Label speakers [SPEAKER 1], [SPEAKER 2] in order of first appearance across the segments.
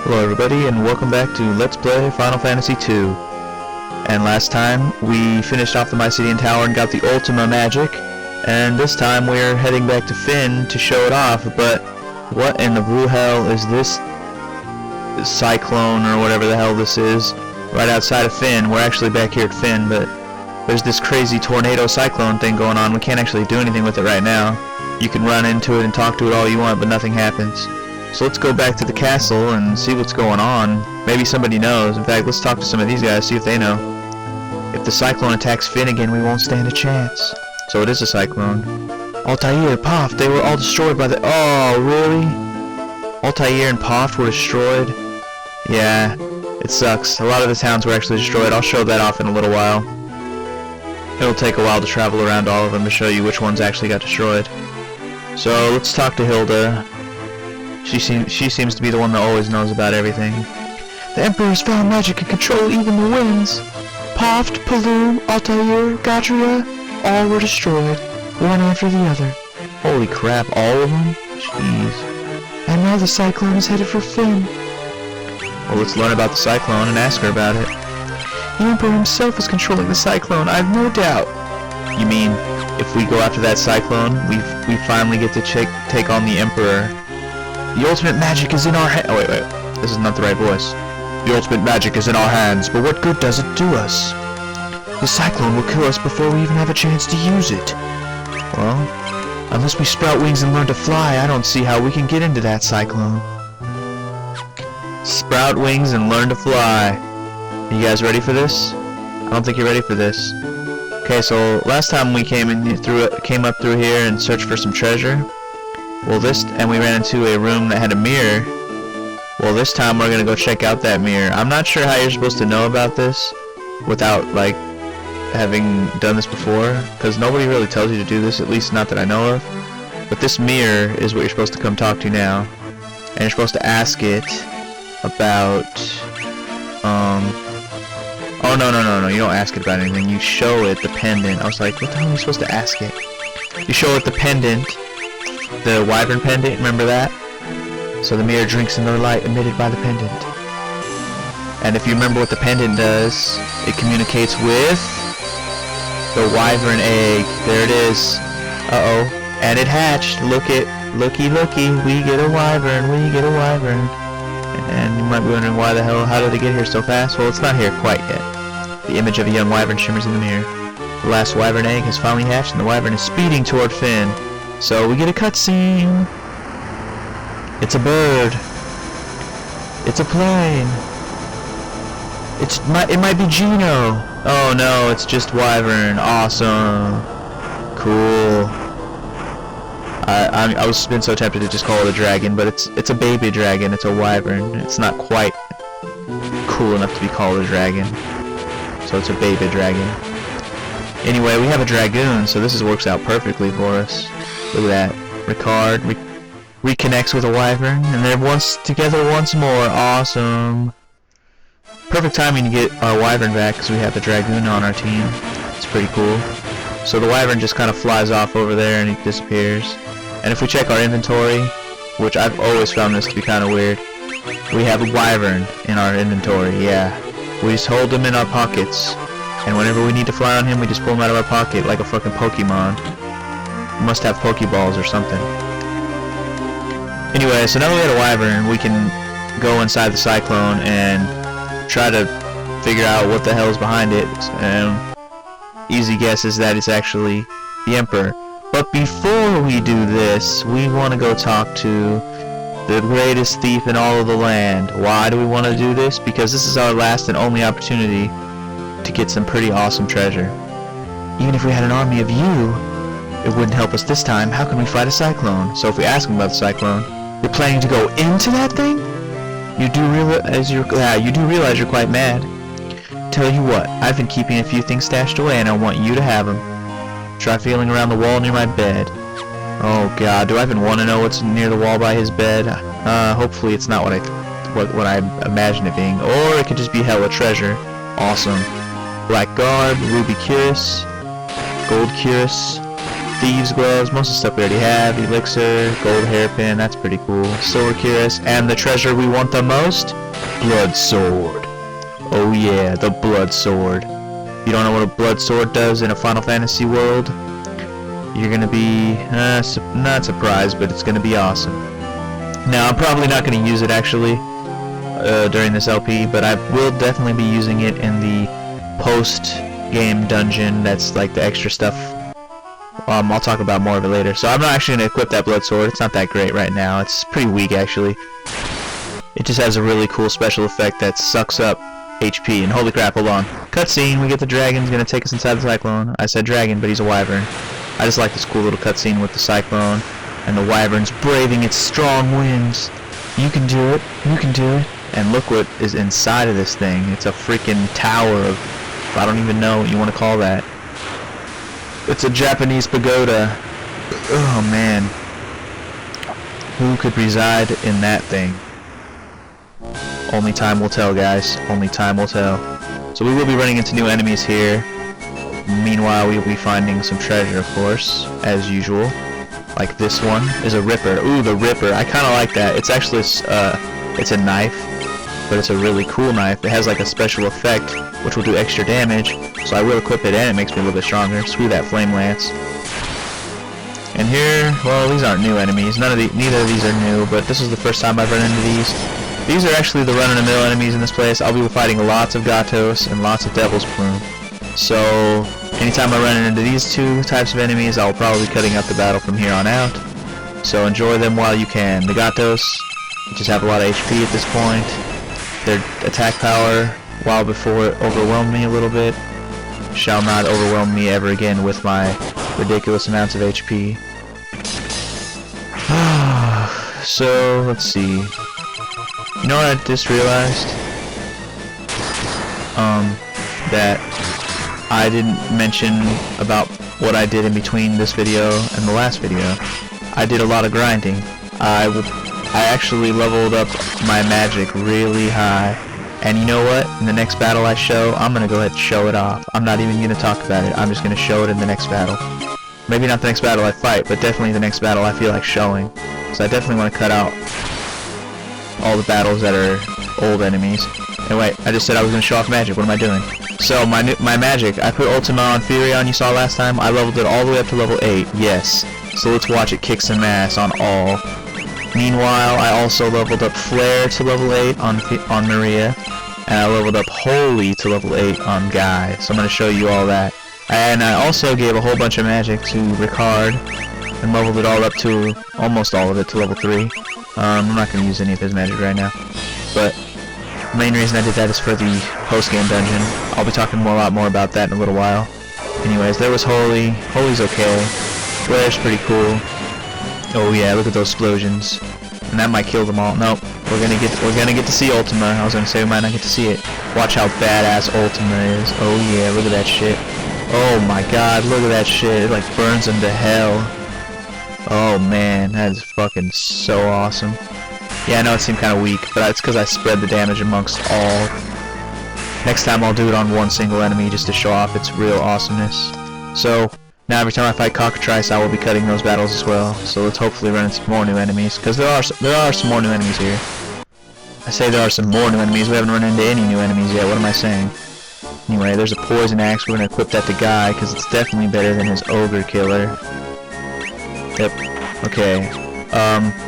[SPEAKER 1] Hello everybody, and welcome back to Let's Play Final Fantasy II. And last time, we finished off the Mycelian Tower and got the Ultima magic, and this time we're heading back to Fynn to show it off, but what in the blue hell is this Cyclone, or whatever the hell this is, right outside of Fynn? We're actually back here at Fynn, but there's this crazy tornado cyclone thing going on. We can't actually do anything with it right now. You can run into it and talk to it all you want, but nothing happens. So let's go back to the castle and see what's going on. Maybe somebody knows. In fact, let's talk to some of these guys, see if they know. If the cyclone attacks Fynn again, we won't stand a chance. So it is a cyclone. Altair, Poft, they were all destroyed by the... Oh, really? Altair and Poft were destroyed? Yeah, it sucks. A lot of the towns were actually destroyed. I'll show that off in a little while. It'll take a while to travel around all of them to show you which ones actually got destroyed. So let's talk to Hilda. She seems to be the one that always knows about everything. The Emperor's found magic can control even the winds. Poft, Palou, Altair, Gadria, all were destroyed, one after the other. Holy crap, all of them? Jeez. And now the Cyclone is headed for Fynn. Well, let's learn about the Cyclone and ask her about it. The Emperor himself is controlling the Cyclone, I've no doubt. You mean, if we go after that Cyclone, we finally get to take on the Emperor? The ultimate magic is in our hands. Oh, wait. This is not the right voice. The ultimate magic is in our hands, but what good does it do us? The Cyclone will kill us before we even have a chance to use it. Well, unless we sprout wings and learn to fly, I don't see how we can get into that Cyclone. Sprout wings and learn to fly. You guys ready for this? I don't think you're ready for this. Okay, so last time we came up through here and searched for some treasure. Well, and we ran into a room that had a mirror. Well, this time we're gonna go check out that mirror. I'm not sure how you're supposed to know about this without, like, having done this before, because nobody really tells you to do this, at least not that I know of. But this mirror is what you're supposed to come talk to now. And you're supposed to ask it about, oh, no, you don't ask it about anything. You show it the pendant. I was like, what the hell are you supposed to ask it? You show it the pendant. The wyvern pendant, remember that? So the mirror drinks in the light emitted by the pendant. And if you remember what the pendant does, it communicates with the wyvern egg. There it is. Uh-oh. And it hatched. Looky, we get a wyvern, And you might be wondering why the hell, how did it get here so fast? Well, it's not here quite yet. The image of a young wyvern shimmers in the mirror. The last wyvern egg has finally hatched, and the wyvern is speeding toward Fynn. So we get a cutscene. It's a bird. It's a plane. It might be Gino. Oh no, it's just wyvern. Awesome. Cool. I was been so tempted to just call it a dragon, but it's a baby dragon. It's a wyvern. It's not quite cool enough to be called a dragon. So it's a baby dragon. Anyway, we have a dragoon, so this works out perfectly for us. Look at that. Ricard reconnects with a wyvern, and they're together once more. Awesome. Perfect timing to get our wyvern back, because we have the dragoon on our team. It's pretty cool. So the wyvern just kind of flies off over there, and he disappears. And if we check our inventory, which I've always found this to be kind of weird, we have a wyvern in our inventory, yeah. We just hold him in our pockets, and whenever we need to fly on him, we just pull him out of our pocket like a fucking Pokemon. Must have Pokeballs or something. Anyway, so now we got a wyvern, we can go inside the Cyclone and try to figure out what the hell is behind it. And easy guess is that it's actually the Emperor. But before we do this, we want to go talk to the greatest thief in all of the land. Why do we want to do this? Because this is our last and only opportunity to get some pretty awesome treasure. Even if we had an army of you, it wouldn't help us this time. How can we fight a Cyclone? So if we ask him about the Cyclone, you're planning to go into that thing? You do realize you're quite mad. Tell you what, I've been keeping a few things stashed away, and I want you to have them. Try feeling around the wall near my bed. Oh God, do I even want to know what's near the wall by his bed? Hopefully it's not what I imagine it being, or it could just be hella treasure. Awesome. Black garb, ruby cuirass, gold cuirass. thieves gloves, most of the stuff we already have. Elixir, gold hairpin, that's pretty cool. Silver cuirass, and the treasure we want the most, blood sword. Oh yeah, the blood sword. If you don't know what a blood sword does in a Final Fantasy world, you're gonna be not surprised, but it's gonna be awesome. Now I'm probably not gonna use it actually during this LP, but I will definitely be using it in the post-game dungeon. That's like the extra stuff. I'll talk about more of it later. So I'm not actually gonna equip that blood sword. It's not that great right now. It's pretty weak actually. It just has a really cool special effect that sucks up HP. And holy crap! Hold on. Cutscene. We get the dragon's gonna take us inside the Cyclone. I said dragon, but he's a wyvern. I just like this cool little cutscene with the Cyclone and the wyverns braving its strong winds. You can do it. You can do it. And look what is inside of this thing. It's a freaking tower of... I don't even know what you want to call that. It's a Japanese pagoda. Oh man. Who could reside in that thing? Only time will tell, guys. Only time will tell. So we will be running into new enemies here. Meanwhile, we will be finding some treasure, of course, as usual. Like this one is a Ripper. Ooh, the Ripper. I kind of like that. It's actually it's a knife, but it's a really cool knife. It has like a special effect, which will do extra damage. So I will equip it, and it makes me a little bit stronger. Screw that Flame Lance. And here, well, these aren't new enemies. Neither of these are new, but this is the first time I've run into these. These are actually the run-of-the-mill enemies in this place. I'll be fighting lots of Gatos and lots of Devil's Plume. So, anytime I run into these two types of enemies, I'll probably be cutting out the battle from here on out. So enjoy them while you can. The Gatos just have a lot of HP at this point. Their attack power, while before it overwhelmed me a little bit, shall not overwhelm me ever again with my ridiculous amounts of HP. So, let's see. You know what I just realized? That I didn't mention about what I did in between this video and the last video. I did a lot of grinding. I actually leveled up my magic really high. And you know what? In the next battle I show, I'm gonna go ahead and show it off. I'm not even gonna talk about it. I'm just gonna show it in the next battle. Maybe not the next battle I fight, but definitely the next battle I feel like showing. So I definitely want to cut out all the battles that are old enemies. And wait, I just said I was gonna show off magic. What am I doing? So my magic, I put Ultima on Furion, you saw last time. I leveled it all the way up to level 8. Yes. So let's watch it kick some ass on all. Meanwhile, I also leveled up Flare to level 8 on Maria, and I leveled up Holy to level 8 on Guy. So I'm gonna show you all that. And I also gave a whole bunch of magic to Ricard and leveled it all up to almost all of it to level 3. I'm not gonna use any of his magic right now, but the main reason I did that is for the post-game dungeon. I'll be talking a lot more about that in a little while. Anyways, there was Holy. Holy's okay. Flare's pretty cool. Oh yeah, look at those explosions. And that might kill them all. Nope. We're gonna get to see Ultima. I was gonna say we might not get to see it. Watch how badass Ultima is. Oh yeah, look at that shit. Oh my god, look at that shit. It like burns them to hell. Oh man, that is fucking so awesome. Yeah, I know it seemed kind of weak, but it's because I spread the damage amongst all. Next time I'll do it on one single enemy just to show off its real awesomeness. So, now every time I fight Cockatrice, I will be cutting those battles as well. So let's hopefully run into some more new enemies, because there are some more new enemies here. I say there are some more new enemies. We haven't run into any new enemies yet. What am I saying? Anyway, there's a poison axe. We're going to equip that to Guy, because it's definitely better than his ogre killer. Yep. Okay.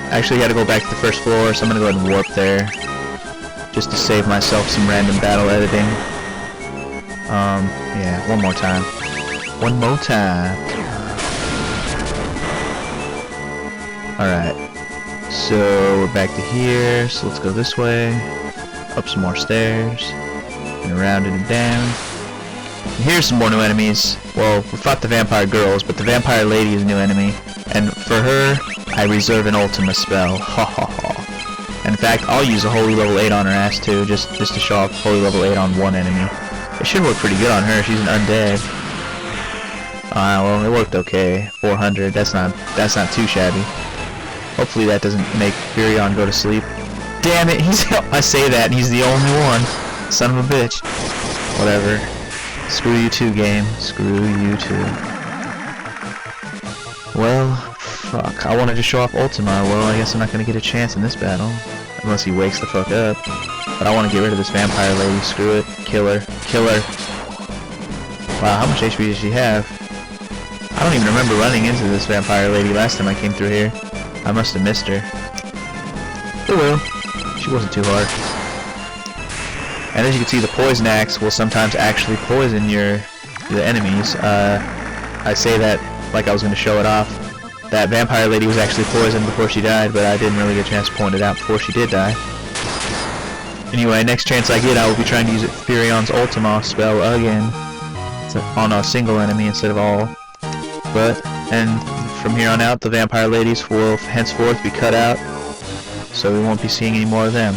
[SPEAKER 1] Actually gotta go back to the first floor, so I'm gonna go ahead and warp there. Just to save myself some random battle editing. Yeah, one more time. One more time. Alright. So, we're back to here, so let's go this way. Up some more stairs. And around and down. And here's some more new enemies. Well, we fought the vampire girls, but the vampire lady is a new enemy. And for her, I reserve an Ultima spell. Ha ha ha. In fact, I'll use a Holy level 8 on her ass too, just to show off Holy level 8 on one enemy. It should work pretty good on her. She's an undead. Well, it worked okay. 400. That's not too shabby. Hopefully that doesn't make Furion go to sleep. Damn it! I say that, and he's the only one. Son of a bitch. Whatever. Screw you too, game. Screw you too. Well, fuck. I wanted to show off Ultima. Well, I guess I'm not gonna get a chance in this battle. Unless he wakes the fuck up. But I want to get rid of this vampire lady. Screw it. Kill her. Kill her. Wow, how much HP does she have? I don't even remember running into this vampire lady last time I came through here. I must have missed her. Oh well. She wasn't too hard. And as you can see, the poison axe will sometimes actually poison the enemies. I say that like I was going to show it off. That vampire lady was actually poisoned before she died, but I didn't really get a chance to point it out before she did die. Anyway, next chance I get, I will be trying to use Furion's Ultima spell again. On a single enemy instead of all. And from here on out, the vampire ladies will henceforth be cut out, so we won't be seeing any more of them.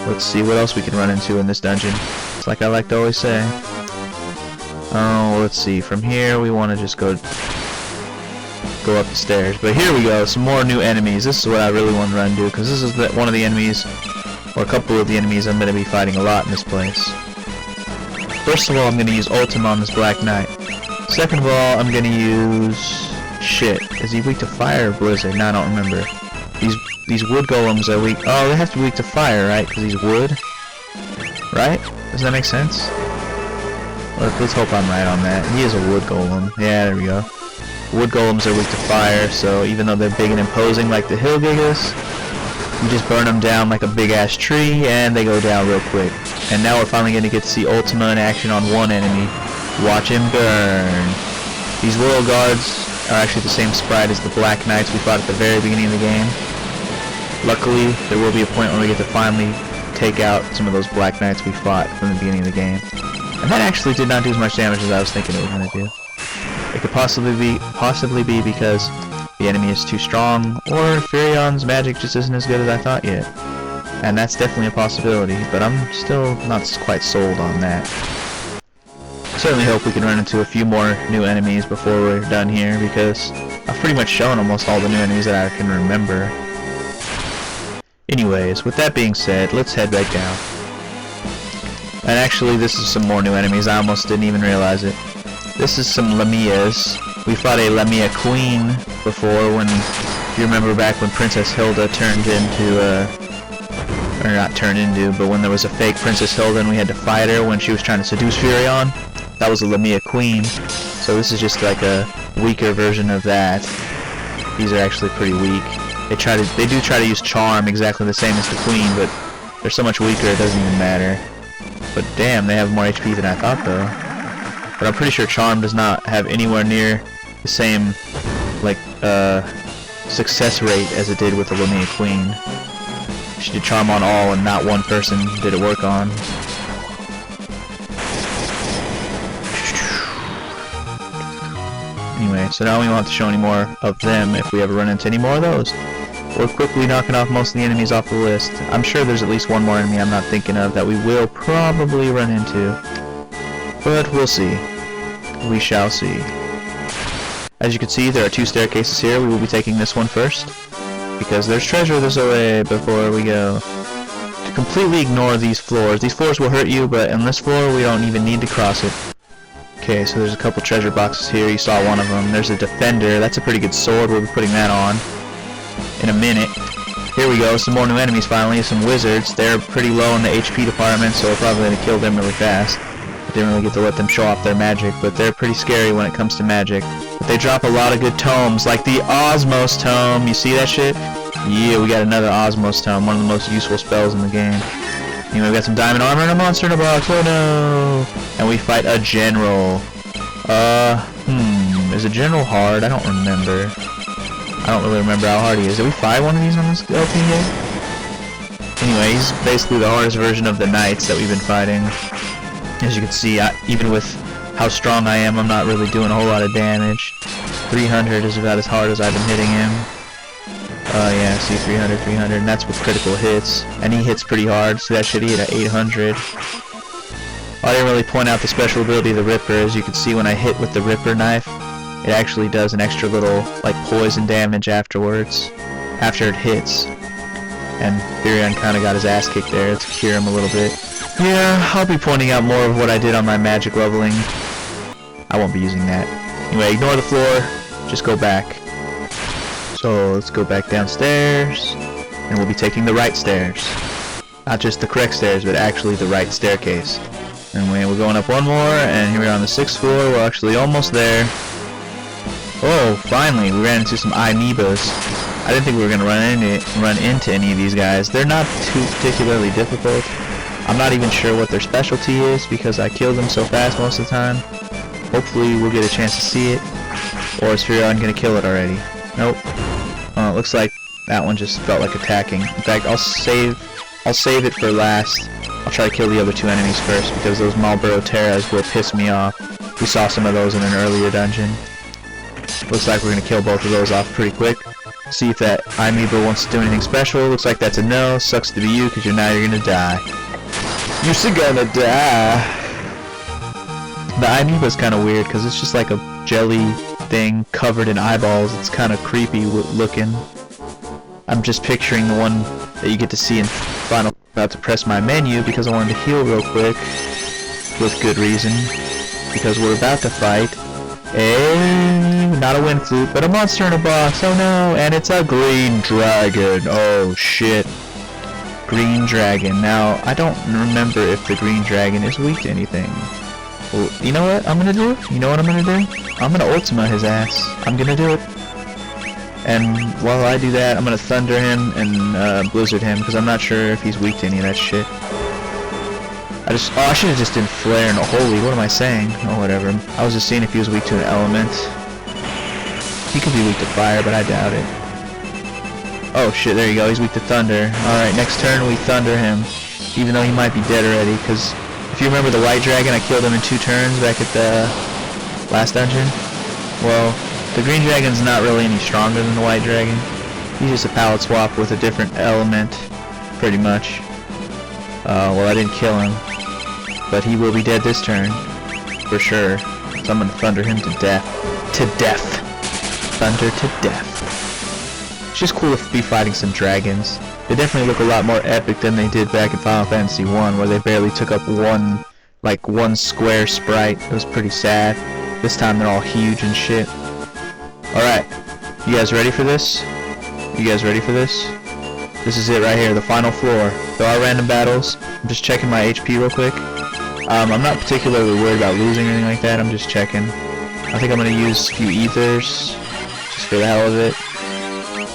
[SPEAKER 1] Let's see what else we can run into in this dungeon. It's like I like to always say. Oh, let's see. From here, we want to just go up the stairs. But here we go. Some more new enemies. This is what I really want to run into, because this is one of the enemies, or a couple of the enemies I'm going to be fighting a lot in this place. First of all, I'm going to use Ultima on this Black Knight. Second of all, I'm going to use... Shit. Is he weak to fire or blizzard? No, I don't remember. These wood golems are weak... Oh, they have to be weak to fire, right? Because he's wood? Right? Does that make sense? Let's hope I'm right on that. He is a wood golem. Yeah, there we go. Wood golems are weak to fire, so even though they're big and imposing like the hill gigas, you just burn them down like a big-ass tree, and they go down real quick. And now we're finally going to get to see Ultima in action on one enemy. Watch him burn. These Royal Guards are actually the same sprite as the Black Knights we fought at the very beginning of the game. Luckily, there will be a point where we get to finally take out some of those Black Knights we fought from the beginning of the game. And that actually did not do as much damage as I was thinking it was going to do. It could possibly be because the enemy is too strong, or Furion's magic just isn't as good as I thought yet. And that's definitely a possibility, but I'm still not quite sold on that. Certainly hope we can run into a few more new enemies before we're done here, because I've pretty much shown almost all the new enemies that I can remember. Anyways, with that being said, let's head back down. And actually, this is some more new enemies. I almost didn't even realize it. This is some Lamias. We fought a Lamia Queen before when, if you remember back when Princess Hilda turned into, or not turned into, but when there was a fake Princess Hilda and we had to fight her when she was trying to seduce Furion. That was a Lamia Queen. So this is just like a weaker version of that. These are actually pretty weak. They do try to use Charm exactly the same as the Queen, but they're so much weaker it doesn't even matter. But damn, they have more HP than I thought though. But I'm pretty sure Charm does not have anywhere near the same, like, success rate as it did with the Lamia Queen. She did Charm on all and not one person did it work on. Anyway, so now we won't have to show any more of them if we ever run into any more of those. We're quickly knocking off most of the enemies off the list. I'm sure there's at least one more enemy I'm not thinking of that we will probably run into. But we'll see. We shall see. As you can see, there are two staircases here. We will be taking this one first, because there's treasure this way before we go. To completely ignore these floors. These floors will hurt you, but on this floor we don't even need to cross it. Okay, so there's a couple treasure boxes here. You saw one of them. There's a defender. That's a pretty good sword. We'll be putting that on in a minute. Here we go. Some more new enemies finally. Some wizards. They're pretty low in the HP department, so we're probably going to kill them really fast. Didn't really get to let them show off their magic, but they're pretty scary when it comes to magic. But they drop a lot of good tomes, like the Osmos Tome. You see that shit? Yeah, we got another Osmos Tome, one of the most useful spells in the game. Anyway, we got some diamond armor and a monster in a box. Oh no! And we fight a general. Is a general hard? I don't remember. I don't really remember how hard he is. Did we fight one of these on this LP yet? Anyway, he's basically the hardest version of the knights that we've been fighting. As you can see, even with how strong I am, I'm not really doing a whole lot of damage. 300 is about as hard as I've been hitting him. Yeah, see, 300, and that's with critical hits. And he hits pretty hard, so that should hit at 800. I didn't really point out the special ability of the Ripper. As you can see, when I hit with the Ripper knife, it actually does an extra little, like, poison damage afterwards, after it hits. And Furion kind of got his ass kicked there to cure him a little bit. Yeah, I'll be pointing out more of what I did on my magic leveling. I won't be using that. Anyway, ignore the floor. Just go back. So let's go back downstairs, and we'll be taking the right stairs. Not just the correct stairs, but actually the right staircase. And we're going up one more, and here we are on the 6th floor. We're actually almost there. Oh, finally, we ran into some amoebas. I didn't think we were going to run into any of these guys. They're not too particularly difficult. I'm not even sure what their specialty is, because I killed them so fast most of the time. Hopefully we'll get a chance to see it. Or is Furion going to kill it already? Nope. It looks like that one just felt like attacking. In fact, I'll save it for last. I'll try to kill the other 2 enemies first, because those Marlboro Terras will piss me off. We saw some of those in an earlier dungeon. Looks like we're going to kill both of those off pretty quick. See if that amoeba wants to do anything special. Looks like that's a no. Sucks to be you, because you're going to die. You're gonna die. The amoeba's kind of weird, because it's just like a jelly thing covered in eyeballs. It's kind of creepy looking. I'm just picturing the one that you get to see in Final. About to press my menu because I wanted to heal real quick, with good reason, because we're about to fight not a wind flute, but a monster in a box. Oh no, and it's a green dragon. Oh shit. Green dragon. Now, I don't remember if the green dragon is weak to anything. Well, you know what I'm gonna do? You know what I'm gonna do? I'm gonna Ultima his ass. I'm gonna do it. And while I do that, I'm gonna Thunder him and Blizzard him, because I'm not sure if he's weak to any of that shit. I should have just done Flare and Holy. What am I saying? Oh, whatever. I was just seeing if he was weak to an element. He could be weak to fire, but I doubt it. Oh shit, there you go. He's weak to Thunder. Alright, next turn we Thunder him, even though he might be dead already, because if you remember the White Dragon, I killed him in 2 turns back at the last dungeon. Well, the Green Dragon's not really any stronger than the White Dragon. He's just a palette swap with a different element, pretty much. Well, I didn't kill him, but he will be dead this turn, for sure. So I'm gonna Thunder him to death. To death! Thunder to death. It's just cool to be fighting some dragons. They definitely look a lot more epic than they did back in Final Fantasy 1, where they barely took up one square sprite. It was pretty sad. This time they're all huge and shit. Alright, you guys ready for this? You guys ready for this? This is it right here, the final floor. There are random battles. I'm just checking my HP real quick. I'm not particularly worried about losing or anything like that, I'm just checking. I think I'm going to use a few ethers, just for the hell of it.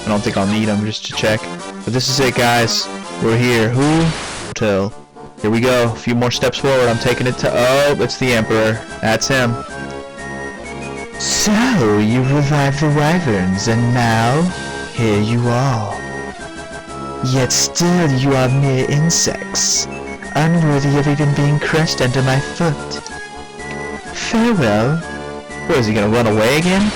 [SPEAKER 1] I don't think I'll need them, just to check. But this is it, guys. We're here. Who? Hotel. Here we go. A few more steps forward. I'm taking it to... Oh, it's the Emperor. That's him. So, you revived the wyverns, and now, here you are. Yet still you are mere insects, unworthy of even being crushed under my foot. Farewell. What, is he gonna run away again?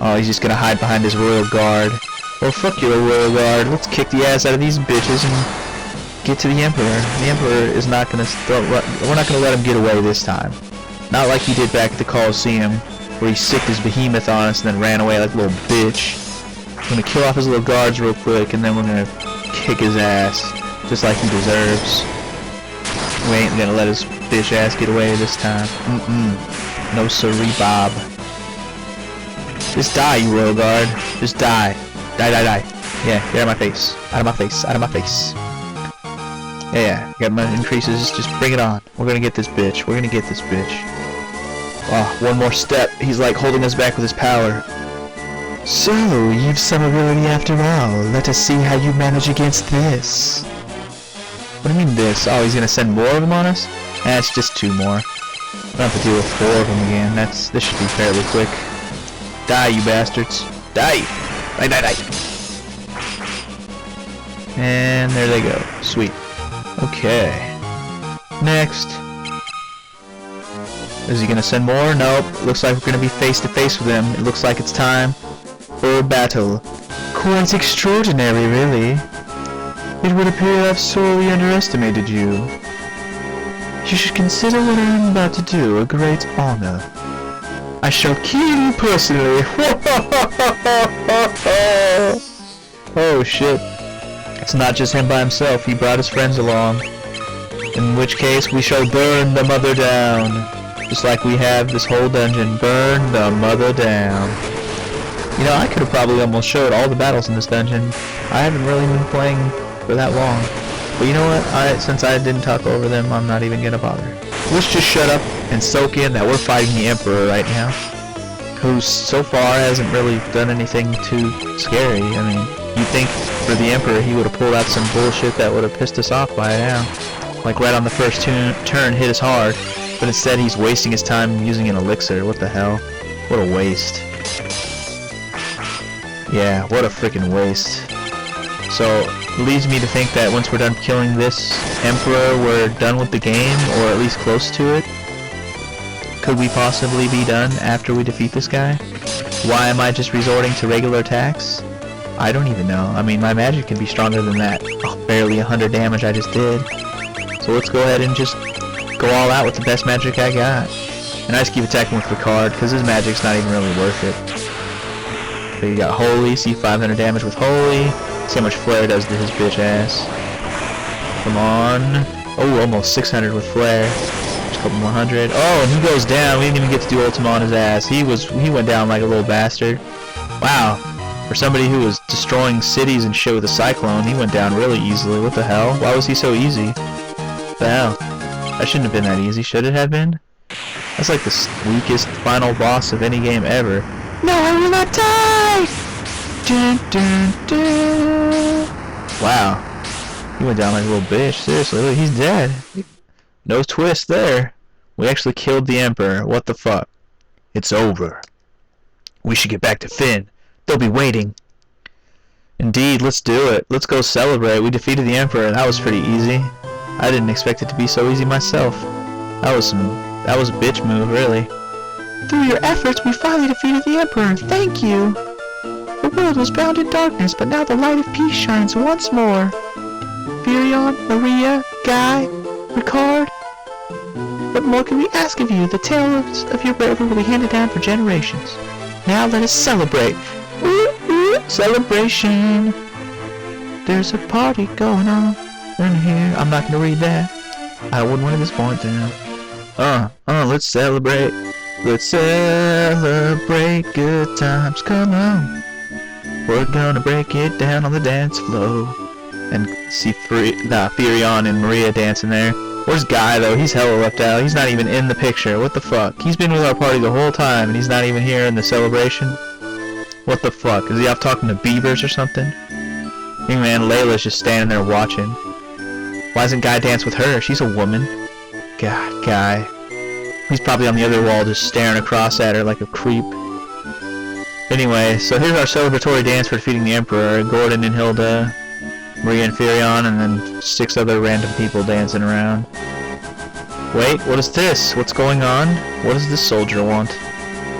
[SPEAKER 1] Oh, he's just gonna hide behind his royal guard. Well, fuck your royal guard. Let's kick the ass out of these bitches and get to the Emperor. The Emperor is not gonna... We're not gonna let him get away this time. Not like he did back at the Colosseum, where he sicked his behemoth on us and then ran away like a little bitch. I'm gonna kill off his little guards real quick, and then we're gonna kick his ass, just like he deserves. We ain't gonna let his bitch ass get away this time. No siree, Bob. Just die, you royal guard. Just die. Die, die, die. Yeah, get out of my face. Out of my face. Out of my face. Yeah, got my increases. Just bring it on. We're gonna get this bitch. We're gonna get this bitch. Oh, one more step. He's like holding us back with his power. So, you've some ability after all. Let us see how you manage against this. What do you mean this? Oh, he's gonna send more of them on us? It's just 2 more. We don't have to deal with 4 of them again. This should be fairly quick. Die, you bastards. Die! Die, die, die! And there they go. Sweet. Okay. Next. Is he gonna send more? Nope. Looks like we're gonna be face to face with him. It looks like it's time for battle. Quite extraordinary, really. It would appear I've sorely underestimated you. You should consider what I am about to do a great honor. I shall kill you personally. Oh shit. It's not just him by himself, he brought his friends along. In which case, we shall burn the mother down. Just like we have this whole dungeon. Burn the mother down. You know, I could have probably almost showed all the battles in this dungeon. I haven't really been playing for that long. But you know what? Since I didn't talk over them, I'm not even gonna bother. Let's just shut up and soak in that we're fighting the Emperor right now, who so far hasn't really done anything too scary. I mean, you'd think for the Emperor he would have pulled out some bullshit that would have pissed us off by now. Like right on the first turn hit us hard, but instead he's wasting his time using an elixir. What the hell? What a waste. Yeah, what a freaking waste. So, it leads me to think that once we're done killing this Emperor, we're done with the game, or at least close to it. Could we possibly be done after we defeat this guy? Why am I just resorting to regular attacks? I don't even know. I mean, my magic can be stronger than that. Oh, barely 100 damage I just did. So let's go ahead and just go all out with the best magic I got. And I just keep attacking with Ricard, because his magic's not even really worth it. So you got Holy, see 500 damage with Holy. See how much Flare does to his bitch ass. Come on. Oh, almost 600 with Flare. Just a couple more hundred. Oh, and he goes down. We didn't even get to do Ultima on his ass. He went down like a little bastard. Wow. For somebody who was destroying cities and shit with a Cyclone, he went down really easily. What the hell? Why was he so easy? What the hell? That shouldn't have been that easy. Should it have been? That's like the weakest final boss of any game ever. No, I will not die! Dun, dun, dun. Wow. He went down like a little bitch. Seriously, look, he's dead. No twist there. We actually killed the Emperor. What the fuck? It's over. We should get back to Finn. They'll be waiting. Indeed, let's do it. Let's go celebrate. We defeated the Emperor. That was pretty easy. I didn't expect it to be so easy myself. That was a bitch move, really. Through your efforts, we finally defeated the Emperor. Thank you. The world was bound in darkness, but now the light of peace shines once more. Furion, Maria, Guy, Ricard. What more can we ask of you? The tales of your bravery will be handed down for generations. Now let us celebrate. Ooh, ooh, celebration. There's a party going on in here. I'm not gonna read that. I wouldn't want to disappoint them. Let's celebrate. Let's celebrate good times. Come on. We're gonna break it down on the dance floor. And see Furion and Maria dancing there. Where's Guy though? He's hella left out. He's not even in the picture. What the fuck? He's been with our party the whole time and he's not even here in the celebration. What the fuck? Is he off talking to beavers or something? Hey man, Layla's just standing there watching. Why doesn't Guy dance with her? She's a woman. God, Guy. He's probably on the other wall just staring across at her like a creep. Anyway, so here's our celebratory dance for defeating the Emperor. Gordon and Hilda, Maria and Furion, and then 6 other random people dancing around. Wait, what is this? What's going on? What does this soldier want?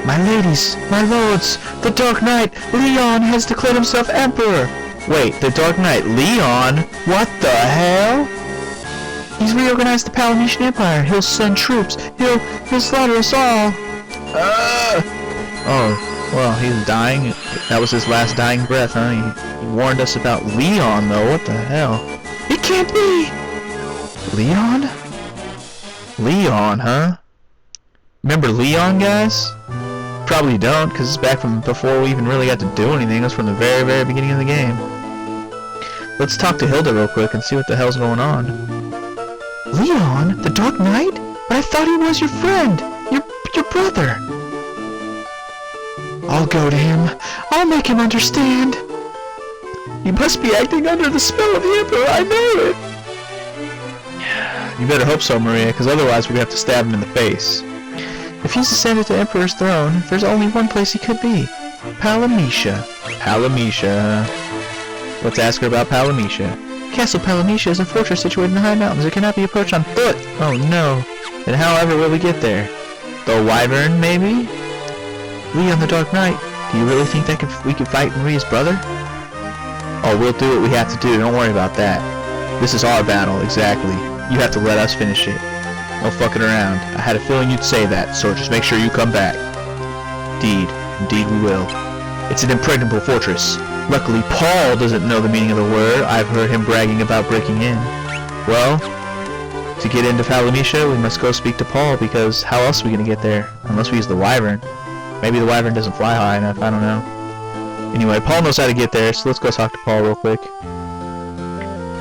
[SPEAKER 1] My ladies, my lords, the Dark Knight, Leon, has declared himself Emperor! Wait, the Dark Knight, Leon? What the hell? He's reorganized the Palametian Empire. He'll send troops. He'll slaughter us all. Oh, well, he's dying. That was his last dying breath, huh? He warned us about Leon, though. What the hell? It can't be! Leon? Leon, huh? Remember Leon, guys? Probably don't, because it's back from before we even really got to do anything. It was from the very, very beginning of the game. Let's talk to Hilda real quick and see what the hell's going on. Leon? The Dark Knight? But I thought he was your friend! Your brother! I'll go to him. I'll make him understand. You must be acting under the spell of the Emperor, I know it! You better hope so, Maria, because otherwise we're gonna have to stab him in the face. If he's ascended to Emperor's throne, there's only one place he could be. Palamecia. Palamecia. Let's ask her about Palamecia. Castle Palamecia is a fortress situated in the high mountains. It cannot be approached on foot. Oh no. And however will we get there? The Wyvern, maybe? Leon the Dark Knight, do you really think that we could fight Maria's brother? Oh, we'll do what we have to do. Don't worry about that. This is our battle, exactly. You have to let us finish it. No fucking around. I had a feeling you'd say that, so just make sure you come back. Indeed we will. It's an impregnable fortress. Luckily, Paul doesn't know the meaning of the word. I've heard him bragging about breaking in. Well, to get into Palamecia, we must go speak to Paul, because how else are we going to get there? Unless we use the Wyvern. Maybe the Wyvern doesn't fly high enough, I don't know. Anyway, Paul knows how to get there, so let's go talk to Paul real quick.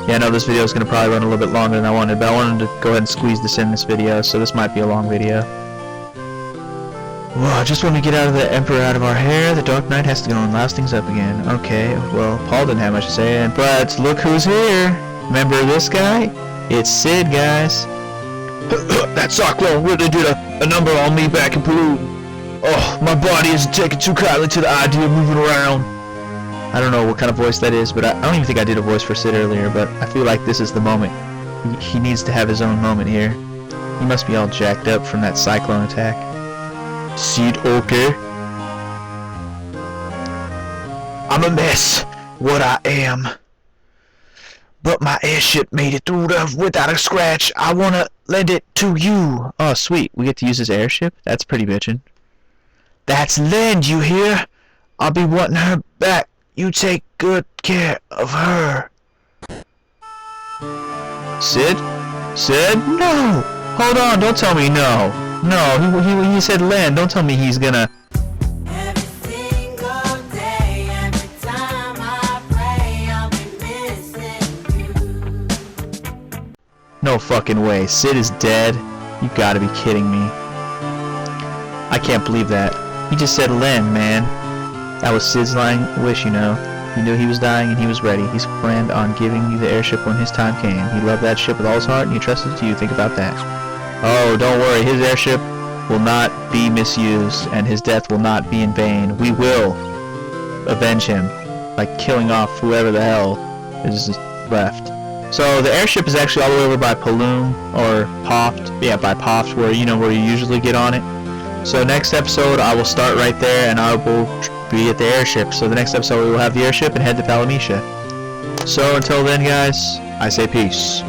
[SPEAKER 1] Yeah, I know this video is going to probably run a little bit longer than I wanted, but I wanted to go ahead and squeeze this in this video, so this might be a long video. Whoa, just when we get out of the Emperor out of our hair, the Dark Knight has to go and louse things up again. Okay, well, Paul didn't have much to say, but look who's here! Remember this guy? It's Sid, guys. That Cyclone really did a number on me back in Peru. Oh, my body isn't taking too kindly to the idea of moving around. I don't know what kind of voice that is, but I don't even think I did a voice for Sid earlier, but I feel like this is the moment. He needs to have his own moment here. He must be all jacked up from that Cyclone attack. Sid, okay? I'm a mess, what I am. But my airship made it through without a scratch. I wanna lend it to you. Oh, sweet. We get to use his airship? That's pretty bitchin'. That's lend, you hear? I'll be wanting her back. You take good care of her. Sid? Sid? No! Hold on, don't tell me no. No, he said lend. Don't tell me he's gonna... No fucking way. Sid is dead? You gotta be kidding me. I can't believe that. He just said lend, man. That was Sid's lying wish, you know. He knew he was dying and he was ready. He's planned on giving you the airship when his time came. He loved that ship with all his heart and he trusted it to you. Think about that. Oh, don't worry. His airship will not be misused and his death will not be in vain. We will avenge him by killing off whoever the hell is left. So the airship is actually all the way over by Paloom, or Poft. Yeah, by Poft, where you usually get on it. So next episode I will start right there and I will be at the airship. So the next episode we will have the airship and head to Palamisha. So until then, guys, I say peace.